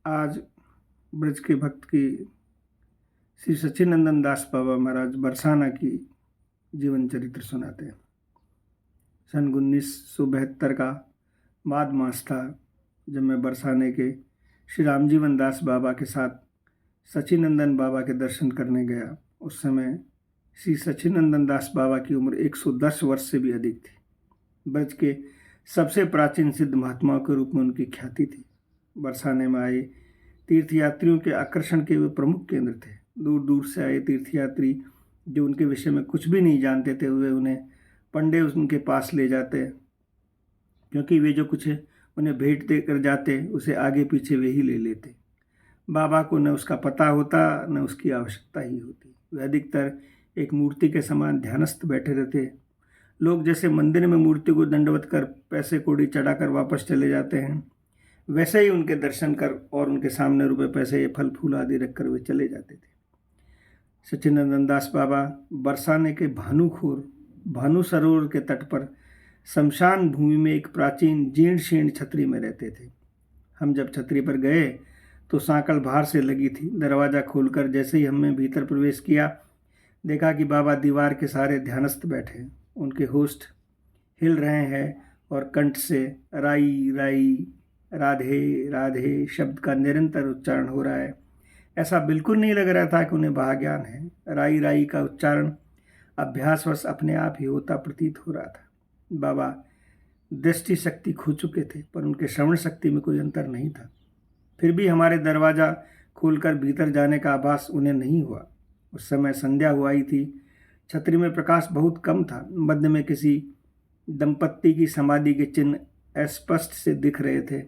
आज ब्रज के भक्त की श्री सच्चिनंदन दास बाबा महाराज बरसाना की जीवन चरित्र सुनाते हैं। सन 1972 का माघ मास था जब मैं बरसाने के श्री रामजीवन दास बाबा के साथ सच्चिनंदन बाबा के दर्शन करने गया। उस समय श्री सच्चिनंदन दास बाबा की उम्र 110 वर्ष से भी अधिक थी। ब्रज के सबसे प्राचीन सिद्ध महात्माओं के रूप में उनकी ख्याति थी। बरसाने में आए तीर्थयात्रियों के आकर्षण के वे प्रमुख केंद्र थे। दूर दूर से आए तीर्थयात्री जो उनके विषय में कुछ भी नहीं जानते थे, वे उन्हें पंडे उनके पास ले जाते, क्योंकि वे जो कुछ उन्हें भेंट देकर जाते उसे आगे पीछे वे ही ले लेते। बाबा को न उसका पता होता न उसकी आवश्यकता ही होती। वे अधिकतर एक मूर्ति के समान ध्यानस्थ बैठे रहते। लोग जैसे मंदिर में मूर्ति को दंडवत कर पैसे कौड़ी चढ़ाकर वापस चले जाते हैं, वैसे ही उनके दर्शन कर और उनके सामने रुपए पैसे फल फूल आदि रखकर वे चले जाते थे। सच्चिनंदन दास बाबा बरसाने के भानु सरोवर के तट पर शमशान भूमि में एक प्राचीन जीर्ण शीर्ण छतरी में रहते थे। हम जब छतरी पर गए तो सांकल बाहर से लगी थी। दरवाज़ा खोलकर जैसे ही हमने भीतर प्रवेश किया, देखा कि बाबा दीवार के सहारे ध्यानस्थ बैठे। उनके होस्ट हिल रहे हैं और कंठ से राई राई राधे राधे शब्द का निरंतर उच्चारण हो रहा है। ऐसा बिल्कुल नहीं लग रहा था कि उन्हें महाज्ञान है। राई राई का उच्चारण अभ्यासवश अपने आप ही होता प्रतीत हो रहा था। बाबा दृष्टि शक्ति खो चुके थे, पर उनके श्रवण शक्ति में कोई अंतर नहीं था। फिर भी हमारे दरवाज़ा खोलकर भीतर जाने का आभास उन्हें नहीं हुआ। उस समय संध्या हुआ ही थी। छतरी में प्रकाश बहुत कम था। मध्य में किसी दंपत्ति की समाधि के चिन्ह स्पष्ट से दिख रहे थे।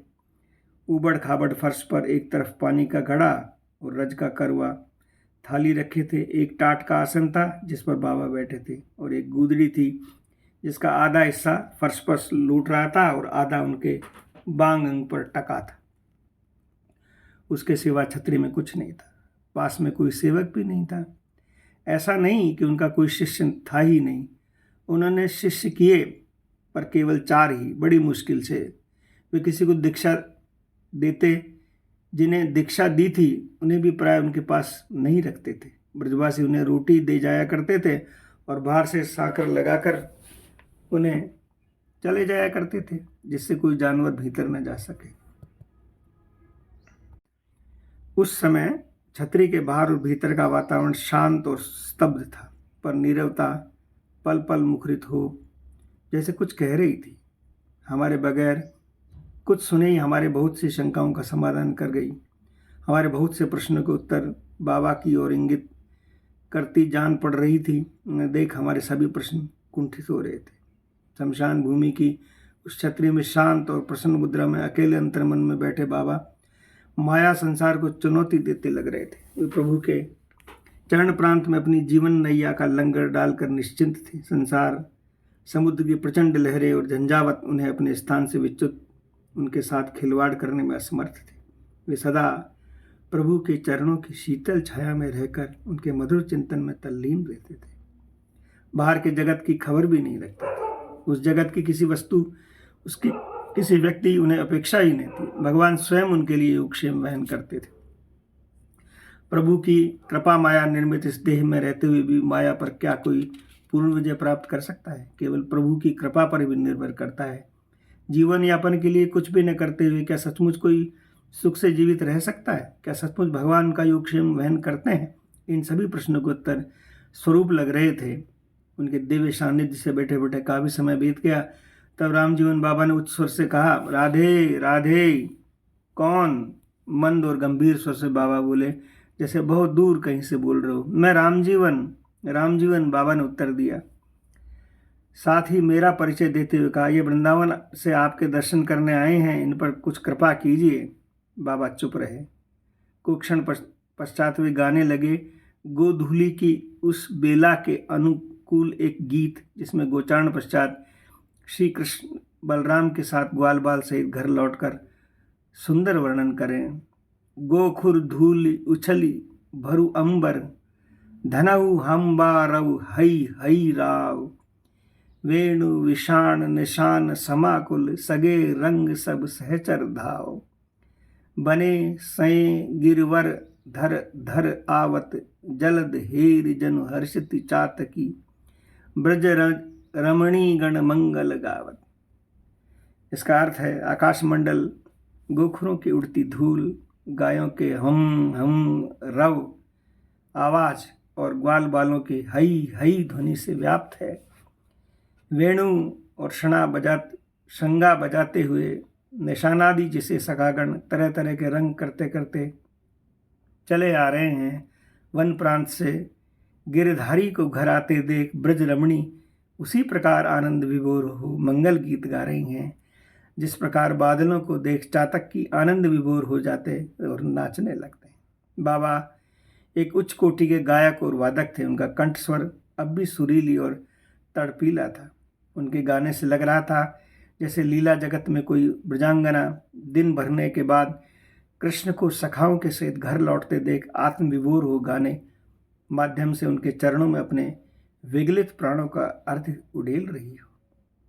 ऊबड़ खाबड़ फर्श पर एक तरफ पानी का घड़ा और रज का करवा थाली रखे थे। एक टाट का आसन था जिस पर बाबा बैठे थे, और एक गूदड़ी थी जिसका आधा हिस्सा फर्श पर लूट रहा था और आधा उनके बांग अंग पर टका था। उसके सिवा छतरी में कुछ नहीं था। पास में कोई सेवक भी नहीं था। ऐसा नहीं कि उनका कोई शिष्य था ही नहीं। उन्होंने शिष्य किए, पर केवल 4 ही, बड़ी मुश्किल से। वे किसी को दीक्षा देते। जिन्हें दीक्षा दी थी उन्हें भी प्राय उनके पास नहीं रखते थे। ब्रजवासी उन्हें रोटी दे जाया करते थे और बाहर से साकर लगाकर उन्हें चले जाया करते थे, जिससे कोई जानवर भीतर न जा सके। उस समय छतरी के बाहर और भीतर का वातावरण शांत और स्तब्ध था, पर नीरवता पल पल मुखरित हो जैसे कुछ कह रही थी। हमारे बगैर कुछ सुने ही हमारे बहुत सी शंकाओं का समाधान कर गई। हमारे बहुत से प्रश्नों के उत्तर बाबा की ओर इंगित करती जान पड़ रही थी। देख हमारे सभी प्रश्न कुंठित हो रहे थे। शमशान भूमि की उस छतरी में शांत और प्रसन्न मुद्रा में अकेले अंतर्मन में बैठे बाबा माया संसार को चुनौती देते लग रहे थे। वे प्रभु के चरण प्रांत में अपनी जीवन नैया का लंगर डालकर निश्चिंत थे। संसार समुद्र की प्रचंड लहरें और झंझावत उन्हें अपने स्थान से विच्युत उनके साथ खिलवाड़ करने में असमर्थ थे। वे सदा प्रभु के चरणों की शीतल छाया में रहकर उनके मधुर चिंतन में तल्लीन रहते थे। बाहर के जगत की खबर भी नहीं रखते थे। उस जगत की किसी वस्तु, उसकी किसी व्यक्ति उन्हें अपेक्षा ही नहीं थी। भगवान स्वयं उनके लिए योगक्षेम वहन करते थे। प्रभु की कृपा माया निर्मित इस देह में रहते हुए भी माया पर क्या कोई पूर्ण विजय प्राप्त कर सकता है? केवल प्रभु की कृपा पर भी निर्भर करता है। जीवन यापन के लिए कुछ भी न करते हुए क्या सचमुच कोई सुख से जीवित रह सकता है? क्या सचमुच भगवान का योगक्षेम वहन करते हैं? इन सभी प्रश्नों के उत्तर स्वरूप लग रहे थे। उनके दिव्य सानिध्य से बैठे बैठे काफी समय बीत गया। तब रामजीवन बाबा ने उच्च स्वर से कहा, राधे राधे। कौन? मंद और गंभीर स्वर से बाबा बोले, जैसे बहुत दूर कहीं से बोल रहे हो। मैं रामजीवन। रामजीवन, बाबा ने उत्तर दिया। साथ ही मेरा परिचय देते हुए कहा, ये वृंदावन से आपके दर्शन करने आए हैं, इन पर कुछ कृपा कीजिए। बाबा चुप रहे। कुछ क्षण पश्चात वे गाने लगे गोधूली की उस बेला के अनुकूल एक गीत, जिसमें गोचारण पश्चात श्री कृष्ण बलराम के साथ ग्वाल बाल सहित घर लौटकर सुंदर वर्णन करें। गोखुर धूल उछली भरु अंबर, धनऊ हम बारव हई हई राव। वेणु विषाण निशान समाकुल, सगे रंग सब सहचर धाव। बने सय गिरवर धर धर आवत, जलद हेर जनु हर्षति चातकी, ब्रज रमणी गण मंगल गावत। इसका अर्थ है आकाश मंडल, गोखरों की उड़ती धूल, गायों के हम रव आवाज और ग्वाल बालों की हई हई ध्वनि से व्याप्त है। वेणु और शंगा बजाते हुए निशानादि जिसे सखागण तरह तरह के रंग करते करते चले आ रहे हैं। वन प्रांत से गिरधारी को घर आते देख ब्रज रमणी उसी प्रकार आनंद विभोर हो मंगल गीत गा रही हैं, जिस प्रकार बादलों को देख चातक की आनंद विभोर हो जाते और नाचने लगते। बाबा एक उच्च कोटि के गायक और वादक थे। उनका कंठ स्वर अब भी सुरीली और तड़पीला था। उनके गाने से लग रहा था जैसे लीला जगत में कोई ब्रजांगना दिन भरने के बाद कृष्ण को सखाओं के सहित घर लौटते देख आत्मविभोर हो गाने माध्यम से उनके चरणों में अपने विगलित प्राणों का अर्थ उड़ेल रही हो।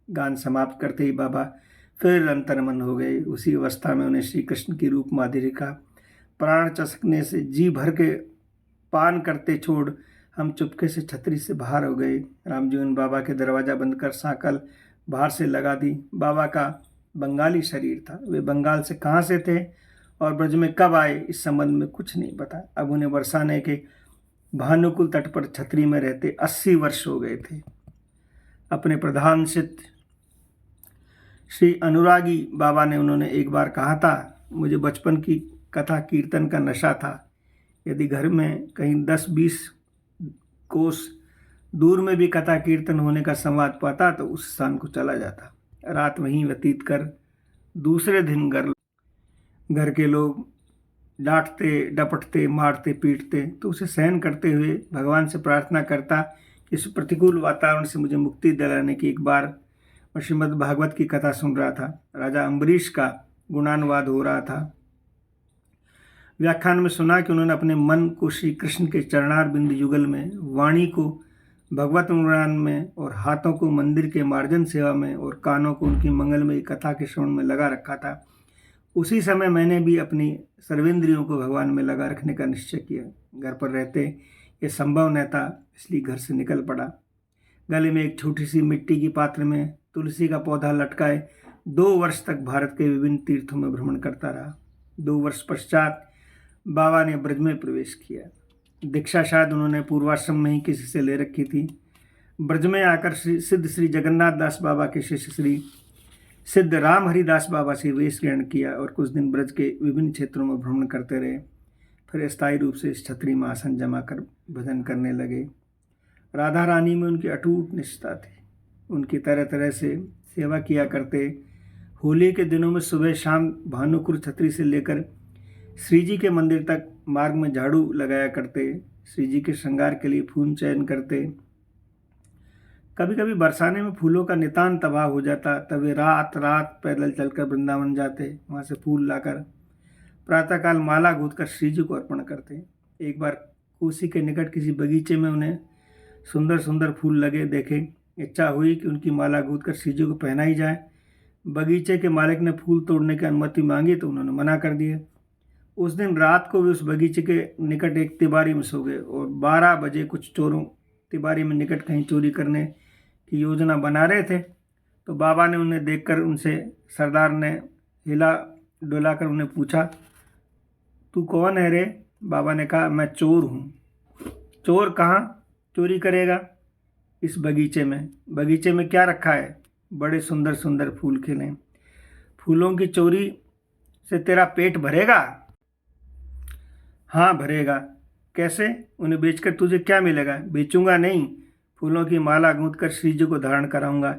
गान समाप्त करते ही बाबा फिर अंतर्मन हो गए। उसी अवस्था में उन्हें श्री कृष्ण की रूप माधुरी का प्राण चसकने से जी भर के पान करते छोड़ हम चुपके से छतरी से बाहर हो गए। रामजी ने बाबा के दरवाज़ा बंद कर सांकल बाहर से लगा दी। बाबा का बंगाली शरीर था। वे बंगाल से कहाँ से थे और ब्रज में कब आए, इस संबंध में कुछ नहीं पता। अब उन्हें बरसाने के भानुकुल तट पर छतरी में रहते 80 वर्ष हो गए थे। अपने प्रधान शिष्य श्री अनुरागी बाबा ने उन्होंने एक बार कहा था, मुझे बचपन की कथा कीर्तन का नशा था। यदि घर में कहीं 10-20 कोस दूर में भी कथा कीर्तन होने का संवाद पाता तो उस स्थान को चला जाता। रात वहीं व्यतीत कर दूसरे दिन घर के लोग डांटते डपटते मारते पीटते तो उसे सहन करते हुए भगवान से प्रार्थना करता कि इस प्रतिकूल वातावरण से मुझे मुक्ति दिलाने की। एक बार मैं श्रीमद् भागवत की कथा सुन रहा था। राजा अम्बरीश का गुणानुवाद हो रहा था। व्याख्यान में सुना कि उन्होंने अपने मन को श्री कृष्ण के चरणार बिंद युगल में, वाणी को भगवत गुणगान में और हाथों को मंदिर के मार्जन सेवा में और कानों को उनकी मंगलमयी कथा के श्रवण में लगा रखा था। उसी समय मैंने भी अपनी सर्वेंद्रियों को भगवान में लगा रखने का निश्चय किया। घर पर रहते ये संभव न था, इसलिए घर से निकल पड़ा। गले में एक छोटी सी मिट्टी की पात्र में तुलसी का पौधा लटकाए 2 वर्ष तक भारत के विभिन्न तीर्थों में भ्रमण करता रहा। 2 वर्ष पश्चात बाबा ने ब्रज में प्रवेश किया। दीक्षा शायद उन्होंने पूर्वाश्रम में ही किसी से ले रखी थी। ब्रज में आकर सिद्ध श्री जगन्नाथ दास बाबा के शिष्य श्री सिद्ध राम हरिदास बाबा से वेश ग्रहण किया और कुछ दिन ब्रज के विभिन्न क्षेत्रों में भ्रमण करते रहे। फिर स्थायी रूप से इस छतरी में आसन जमा कर भजन करने लगे। राधा रानी में उनकी अटूट निष्ठा थी। उनकी तरह तरह से सेवा किया करते। होली के दिनों में सुबह शाम भानुकुर छतरी से लेकर श्री जी के मंदिर तक मार्ग में झाड़ू लगाया करते। श्री जी के श्रृंगार के लिए फूल चयन करते। कभी कभी बरसाने में फूलों का नितान तबाह हो जाता, तब वे रात रात पैदल चलकर वृंदावन जाते। वहाँ से फूल लाकर प्रातःकाल माला गूंथकर श्री जी को अर्पण करते। एक बार कोसी के निकट किसी बगीचे में उन्हें सुंदर सुंदर फूल लगे देखे। इच्छा हुई कि उनकी माला गूंथकर श्री जी को पहनाई जाए। बगीचे के मालिक ने फूल तोड़ने की अनुमति मांगी तो उन्होंने मना कर दिए। उस दिन रात को वे उस बगीचे के निकट एक तिबारी में सो गए और 12 बजे कुछ चोरों तिबारी में निकट कहीं चोरी करने की योजना बना रहे थे। तो बाबा ने उन्हें देखकर उनसे सरदार ने हिला डुलाकर उन्हें पूछा, तू कौन है रे? बाबा ने कहा, मैं चोर हूँ। चोर कहाँ चोरी करेगा? इस बगीचे में। बगीचे में क्या रखा है? बड़े सुंदर सुंदर फूल खिले। फूलों की चोरी से तेरा पेट भरेगा? हाँ भरेगा। कैसे? उन्हें बेचकर तुझे क्या मिलेगा? बेचूंगा नहीं, फूलों की माला गूंथकर श्री जी को धारण कराऊंगा।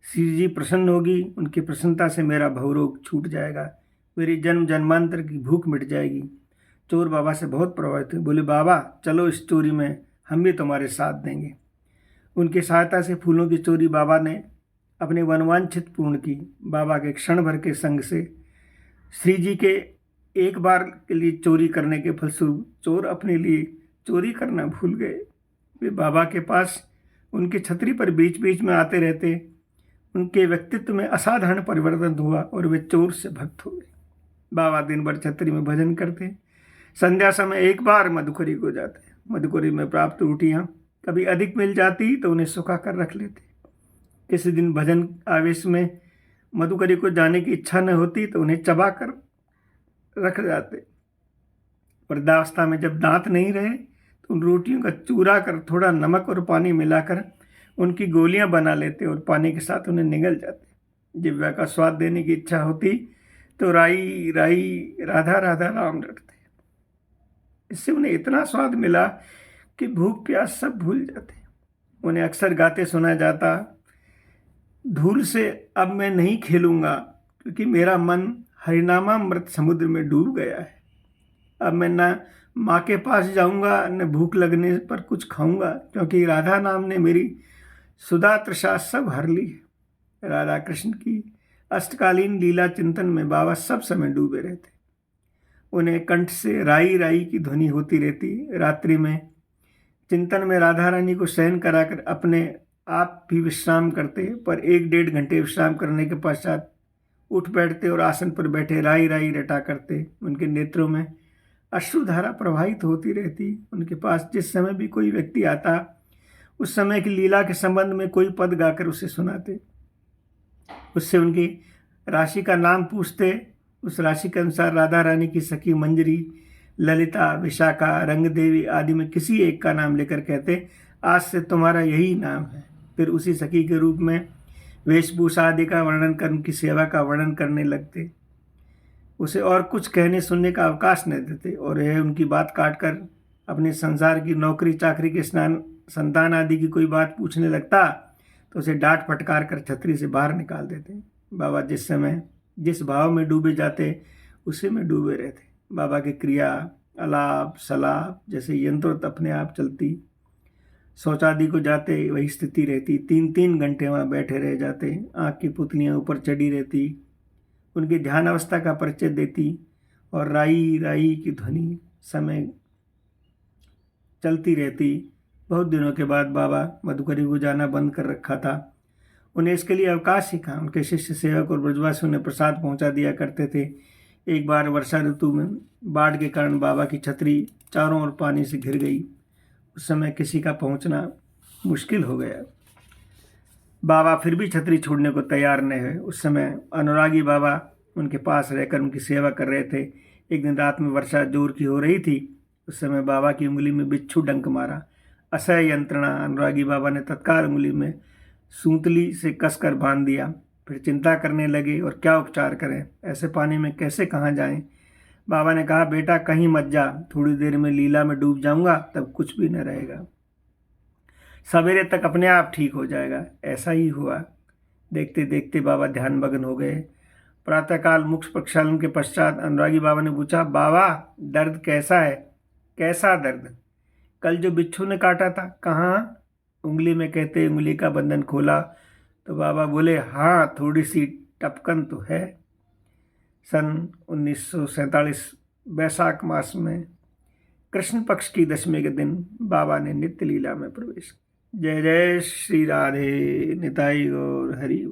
श्री जी प्रसन्न होगी, उनकी प्रसन्नता से मेरा भवरोग छूट जाएगा, मेरी जन्म जन्मांतर की भूख मिट जाएगी। चोर बाबा से बहुत प्रभावित हुए। बोले, बाबा चलो इस चोरी में हम भी तुम्हारे साथ देंगे। उनकी सहायता से फूलों की चोरी बाबा ने अपने वनवांछित पूर्ण की। बाबा के क्षण भर के संग से श्री जी के एक बार के लिए चोरी करने के फलस्वरूप चोर अपने लिए चोरी करना भूल गए। वे बाबा के पास उनकी छतरी पर बीच बीच में आते रहते। उनके व्यक्तित्व में असाधारण परिवर्तन हुआ और वे चोर से भक्त हो गए। बाबा दिन भर छतरी में भजन करते। संध्या समय एक बार मधुकरी को जाते। मधुकरी में प्राप्त रोटियां कभी अधिक मिल जाती तो उन्हें सुखा कर रख लेते। किसी दिन भजन आवेश में मधुकरी को जाने की इच्छा न होती तो उन्हें चबा कर रख जाते। वृद्धावस्था में जब दांत नहीं रहे तो उन रोटियों का चूरा कर थोड़ा नमक और पानी मिलाकर उनकी गोलियां बना लेते और पानी के साथ उन्हें निगल जाते। जिह्वा का स्वाद देने की इच्छा होती तो राई राई राधा राधा राम रटते। इससे उन्हें इतना स्वाद मिला कि भूख प्यास सब भूल जाते। उन्हें अक्सर गाते सुना जाता, धूल से अब मैं नहीं खेलूंगा क्योंकि मेरा मन हरिनामामृत समुद्र में डूब गया है। अब मैं न माँ के पास जाऊंगा न भूख लगने पर कुछ खाऊंगा क्योंकि राधा नाम ने मेरी सुधा तृषा सब हर ली है। राधा कृष्ण की अष्टकालीन लीला चिंतन में बाबा सब समय डूबे रहते। उन्हें कंठ से राई राई की ध्वनि होती रहती। रात्रि में चिंतन में राधा रानी को शयन कराकर अपने आप भी विश्राम करते, पर 1-1.5 घंटे विश्राम करने के पश्चात उठ बैठते और आसन पर बैठे राई राई रटा करते। उनके नेत्रों में अश्रुधारा प्रवाहित होती रहती। उनके पास जिस समय भी कोई व्यक्ति आता उस समय की लीला के संबंध में कोई पद गाकर उसे सुनाते। उससे उनकी राशि का नाम पूछते। उस राशि के अनुसार राधा रानी की सखी मंजरी, ललिता, विशाखा, रंगदेवी आदि में किसी एक का नाम लेकर कहते, आज से तुम्हारा यही नाम है। फिर उसी सखी के रूप में वेशभूषा आदि का वर्णन कर उनकी सेवा का वर्णन करने लगते। उसे और कुछ कहने सुनने का अवकाश न देते और यह उनकी बात काटकर अपने संसार की नौकरी चाकरी के संतान आदि की कोई बात पूछने लगता तो उसे डांट फटकार कर छतरी से बाहर निकाल देते। बाबा जिस समय जिस भाव में डूबे जाते उसी में डूबे रहते। बाबा की क्रिया, अलाप सलाप जैसे यंत्र अपने आप चलती। शौचादि को जाते वही स्थिति रहती। 3-3 घंटे वहाँ बैठे रह जाते। आँख की पुतलियाँ ऊपर चढ़ी रहती, उनकी ध्यान अवस्था का परिचय देती और राई राई की ध्वनि समय चलती रहती। बहुत दिनों के बाद बाबा मधुकरी को जाना बंद कर रखा था। उन्हें इसके लिए अवकाश ही कहा। उनके शिष्य सेवक और ब्रजवासी उन्हें प्रसाद पहुंचा दिया करते थे। एक बार वर्षा ऋतु में बाढ़ के कारण बाबा की छतरी चारों ओर पानी से घिर गई। उस समय किसी का पहुंचना मुश्किल हो गया। बाबा फिर भी छतरी छोड़ने को तैयार न हुए। उस समय अनुरागी बाबा उनके पास रहकर उनकी सेवा कर रहे थे। एक दिन रात में वर्षा जोर की हो रही थी। उस समय बाबा की उंगली में बिच्छू डंक मारा। असह्य यंत्रणा। अनुरागी बाबा ने तत्काल उंगली में सूतली से कसकर बांध दिया। फिर चिंता करने लगे और क्या उपचार करें, ऐसे पानी में कैसे कहाँ जाएं। बाबा ने कहा, बेटा कहीं मत जा, थोड़ी देर में लीला में डूब जाऊंगा तब कुछ भी न रहेगा, सवेरे तक अपने आप ठीक हो जाएगा। ऐसा ही हुआ। देखते देखते बाबा ध्यानमग्न हो गए। प्रातःकाल मुख प्रक्षालन के पश्चात अनुरागी बाबा ने पूछा, बाबा दर्द कैसा है? कैसा दर्द? कल जो बिच्छू ने काटा था, कहाँ? उंगली में कहते उंगली का बंधन खोला तो बाबा बोले, हाँ थोड़ी सी टपकन तो है। सन 1947 वैशाख मास में कृष्ण पक्ष की दशमी के दिन बाबा ने नित्य लीला में प्रवेश किया। जय जय श्री राधे। निताई गौर हरि।